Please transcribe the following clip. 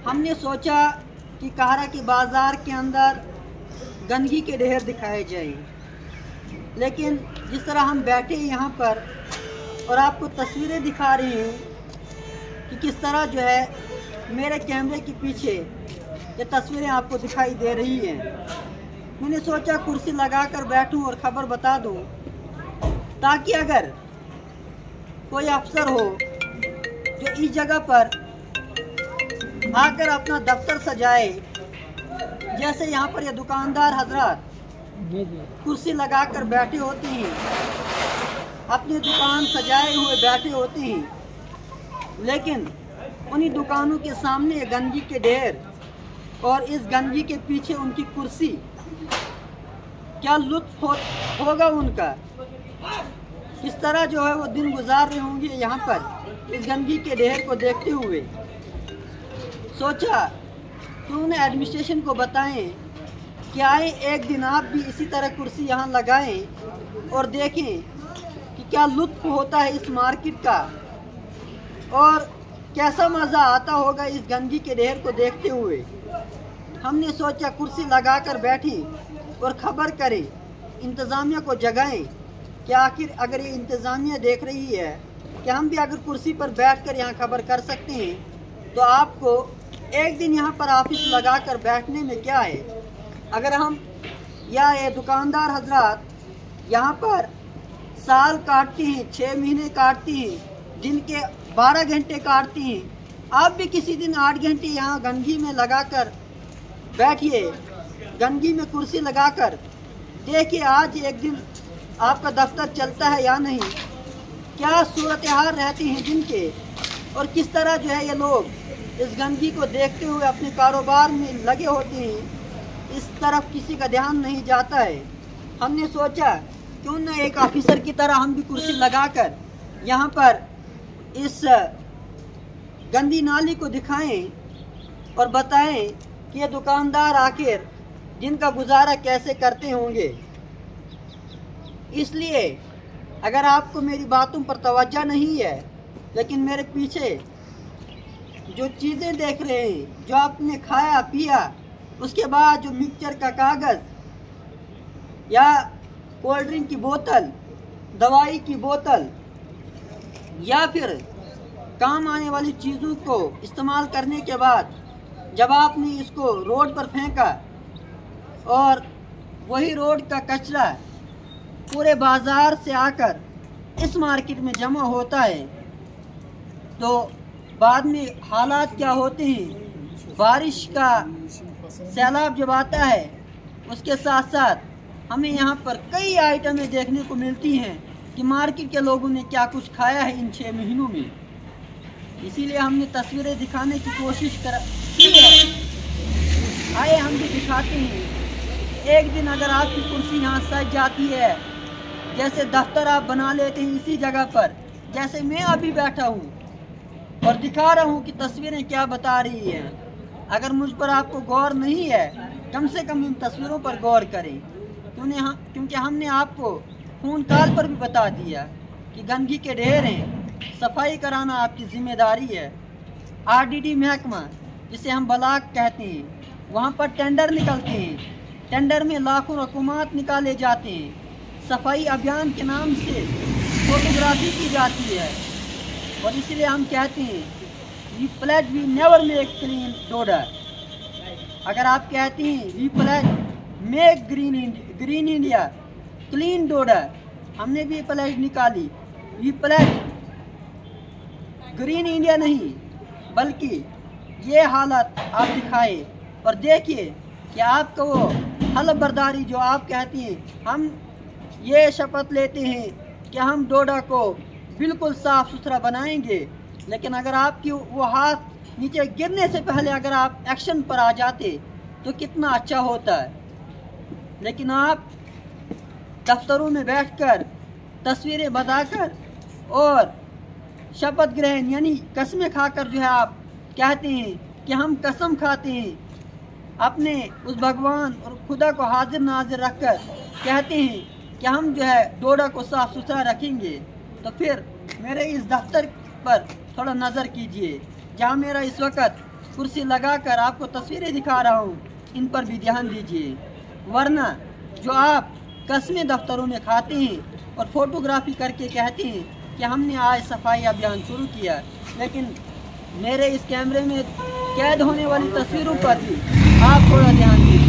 हमने सोचा कि काहरा के बाज़ार के अंदर गंदगी के ढेर दिखाए जाएं, लेकिन जिस तरह हम बैठे यहाँ पर और आपको तस्वीरें दिखा रही हूँ कि किस तरह जो है मेरे कैमरे के पीछे ये तस्वीरें आपको दिखाई दे रही हैं। मैंने सोचा कुर्सी लगाकर बैठूं और ख़बर बता दूं, ताकि अगर कोई अफसर हो जो इस जगह पर आकर अपना दफ्तर सजाए, जैसे यहाँ पर ये दुकानदार हजरात कुर्सी लगाकर बैठे होते हैं, अपनी दुकान सजाए हुए बैठे होते हैं, लेकिन उन्हीं दुकानों के सामने गंदगी के ढेर और इस गंदगी के पीछे उनकी कुर्सी, क्या लुत्फ होगा उनका। किस तरह जो है वो दिन गुजार रहे होंगे यहाँ पर इस गंदगी के ढेर को देखते हुए। सोचा कि उन्हें एडमिनिस्ट्रेशन को बताएं कि आए एक दिन आप भी इसी तरह कुर्सी यहाँ लगाएं और देखें कि क्या लुत्फ होता है इस मार्केट का और कैसा मज़ा आता होगा इस गंदगी के ढेर को देखते हुए। हमने सोचा कुर्सी लगाकर बैठी और ख़बर करें, इंतज़ामिया को जगाएं कि आखिर अगर ये इंतज़ामिया देख रही है कि हम भी अगर कुर्सी पर बैठकर यहाँ खबर कर सकते हैं, तो आपको एक दिन यहाँ पर ऑफिस लगाकर बैठने में क्या है। अगर हम या ये दुकानदार हजरात यहाँ पर साल काटते हैं, 6 महीने काटते हैं, दिन के 12 घंटे काटते हैं, आप भी किसी दिन 8 घंटे यहाँ गंदगी में लगाकर बैठिए, गंदगी में कुर्सी लगाकर देखिए आज एक दिन आपका दफ्तर चलता है या नहीं, क्या सूरत हाल रहती हैं दिन के, और किस तरह जो है ये लोग इस गंदगी को देखते हुए अपने कारोबार में लगे होते हैं। इस तरफ किसी का ध्यान नहीं जाता है। हमने सोचा क्यों न एक ऑफिसर की तरह हम भी कुर्सी लगाकर यहाँ पर इस गंदी नाली को दिखाएं और बताएं कि ये दुकानदार आखिर दिन का गुजारा कैसे करते होंगे। इसलिए अगर आपको मेरी बातों पर तवज्जो नहीं है, लेकिन मेरे पीछे जो चीज़ें देख रहे हैं, जो आपने खाया पिया, उसके बाद जो मिक्सचर का कागज़ या कोल्ड ड्रिंक की बोतल, दवाई की बोतल या फिर काम आने वाली चीज़ों को इस्तेमाल करने के बाद जब आपने इसको रोड पर फेंका और वही रोड का कचरा पूरे बाज़ार से आकर इस मार्केट में जमा होता है, तो बाद में हालात क्या होते हैं। बारिश का सैलाब जब आता है, उसके साथ साथ हमें यहाँ पर कई आइटमें देखने को मिलती हैं कि मार्केट के लोगों ने क्या कुछ खाया है इन 6 महीनों में। इसीलिए हमने तस्वीरें दिखाने की कोशिश की है। आए हम भी दिखाते हैं। एक दिन अगर आपकी कुर्सी यहाँ सज जाती है, जैसे दफ्तर आप बना लेते हैं इसी जगह पर, जैसे मैं अभी बैठा हूँ और दिखा रहा हूँ कि तस्वीरें क्या बता रही हैं। अगर मुझ पर आपको गौर नहीं है, कम से कम इन तस्वीरों पर गौर करें, क्योंकि हमने आपको फ़ोन कॉल पर भी बता दिया कि गंदगी के ढेर हैं, सफाई कराना आपकी जिम्मेदारी है। आरडीडी महकमा, जिसे हम ब्लॉक कहते हैं, वहाँ पर टेंडर निकलते हैं, टेंडर में लाखों रकूमात निकाले जाते हैं, सफाई अभियान के नाम से फोटोग्राफी की जाती है। और इसलिए हम कहते हैं we pledge we never make clean Doda. अगर आप कहते हैं we pledge make green India clean Doda, हमने भी प्लेज निकाली। वी प्लेज ग्रीन इंडिया नहीं, बल्कि ये हालत आप दिखाए और देखिए कि आपका वो हलफ बर्दारी जो आप कहते हैं, हम ये शपथ लेते हैं कि हम डोडा को बिल्कुल साफ़ सुथरा बनाएंगे, लेकिन अगर आपकी वो हाथ नीचे गिरने से पहले अगर आप एक्शन पर आ जाते तो कितना अच्छा होता है। लेकिन आप दफ्तरों में बैठकर तस्वीरें बताकर और शपथ ग्रहण यानी कसमें खाकर जो है आप कहते हैं कि हम कसम खाते हैं, अपने उस भगवान और खुदा को हाजिर नाजिर रखकर कहते हैं कि हम जो है डोडा को साफ़ सुथरा रखेंगे। तो फिर मेरे इस दफ्तर पर थोड़ा नज़र कीजिए, जहाँ मेरा इस वक्त कुर्सी लगाकर आपको तस्वीरें दिखा रहा हूँ, इन पर भी ध्यान दीजिए। वरना जो आप कस्में दफ्तरों में खाते हैं और फोटोग्राफी करके कहते हैं कि हमने आज सफाई अभियान शुरू किया, लेकिन मेरे इस कैमरे में कैद होने वाली तस्वीरों पर भी आप थोड़ा ध्यान दीजिए।